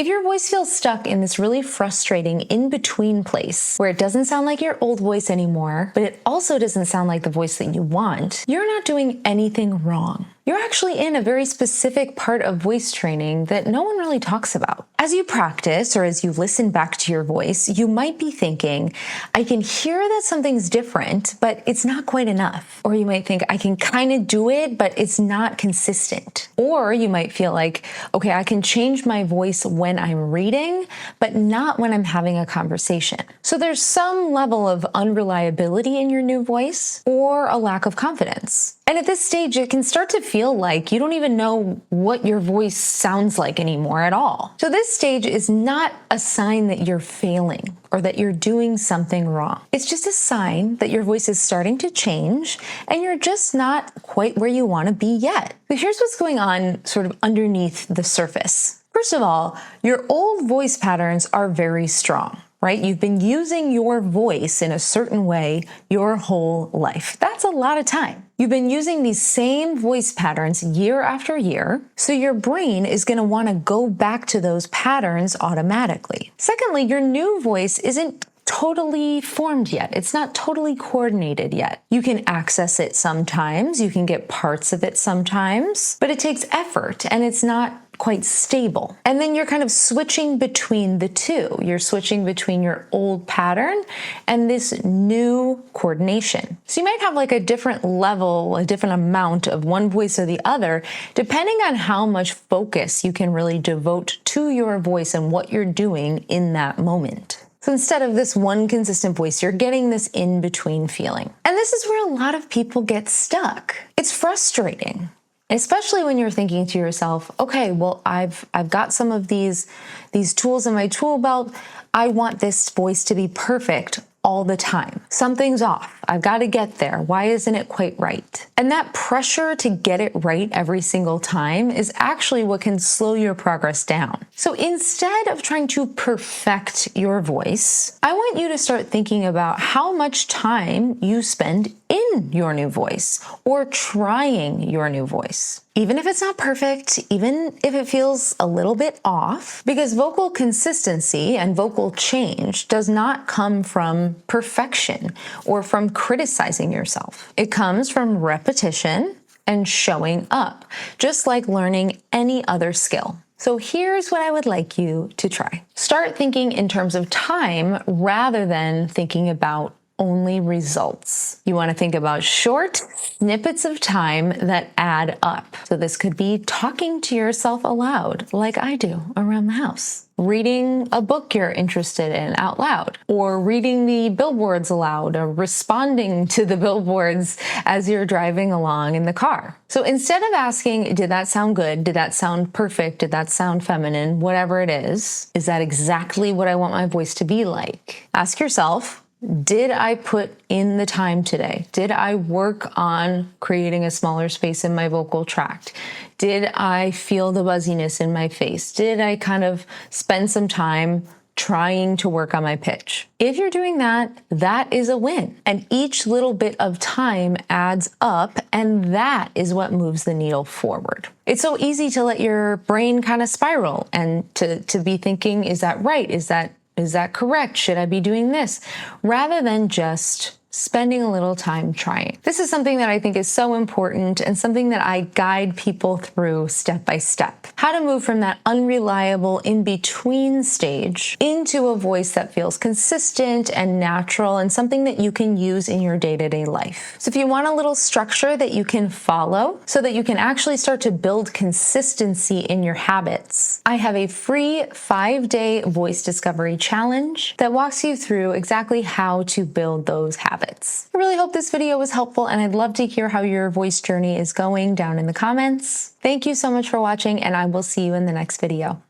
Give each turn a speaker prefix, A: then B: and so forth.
A: If your voice feels stuck in this really frustrating in-between place where it doesn't sound like your old voice anymore, but it also doesn't sound like the voice that you want, you're not doing anything wrong. You're actually in a very specific part of voice training that no one really talks about. As you practice or as you listen back to your voice, you might be thinking, I can hear that something's different, but it's not quite enough. Or you might think, I can kind of do it, but it's not consistent. Or you might feel like, okay, I can change my voice when I'm reading, but not when I'm having a conversation. So there's some level of unreliability in your new voice or a lack of confidence. And at this stage, it can start to feel like you don't even know what your voice sounds like anymore at all. So this stage is not a sign that you're failing or that you're doing something wrong. It's just a sign that your voice is starting to change and you're just not quite where you want to be yet. But here's what's going on sort of underneath the surface. First of all, your old voice patterns are very strong. Right? You've been using your voice in a certain way your whole life. That's a lot of time. You've been using these same voice patterns year after year, so your brain is going to want to go back to those patterns automatically. Secondly, your new voice isn't totally formed yet. It's not totally coordinated yet. You can access it sometimes, you can get parts of it sometimes, but it takes effort and it's not quite stable. And then you're kind of switching between the two. You're switching between your old pattern and this new coordination. So you might have like a different level, a different amount of one voice or the other, depending on how much focus you can really devote to your voice and what you're doing in that moment. So instead of this one consistent voice, you're getting this in-between feeling. And this is where a lot of people get stuck. It's frustrating. Especially when you're thinking to yourself, okay, well, I've got some of these tools in my tool belt. I want this voice to be perfect all the time. Something's off. I've got to get there. Why isn't it quite right? And that pressure to get it right every single time is actually what can slow your progress down. So instead of trying to perfect your voice, I want you to start thinking about how much time you spend in your new voice or trying your new voice. Even if it's not perfect, even if it feels a little bit off, because vocal consistency and vocal change does not come from perfection or from criticizing yourself. It comes from repetition and showing up, just like learning any other skill. So here's what I would like you to try. Start thinking in terms of time rather than thinking about only results. You want to think about short snippets of time that add up. So this could be talking to yourself aloud, like I do around the house, reading a book you're interested in out loud, or reading the billboards aloud, or responding to the billboards as you're driving along in the car. So instead of asking, did that sound good? Did that sound perfect? Did that sound feminine? Whatever it is that exactly what I want my voice to be like? Ask yourself, did I put in the time today? Did I work on creating a smaller space in my vocal tract? Did I feel the buzziness in my face? Did I kind of spend some time trying to work on my pitch? If you're doing that, that is a win. And each little bit of time adds up, and that is what moves the needle forward. It's so easy to let your brain kind of spiral and to be thinking, is that right? Is that correct? Should I be doing this? Rather than just spending a little time trying. This is something that I think is so important and something that I guide people through step by step. How to move from that unreliable in-between stage into a voice that feels consistent and natural and something that you can use in your day-to-day life. So if you want a little structure that you can follow so that you can actually start to build consistency in your habits, I have a free 5-day voice discovery challenge that walks you through exactly how to build those habits. I really hope this video was helpful, and I'd love to hear how your voice journey is going down in the comments. Thank you so much for watching, and I will see you in the next video.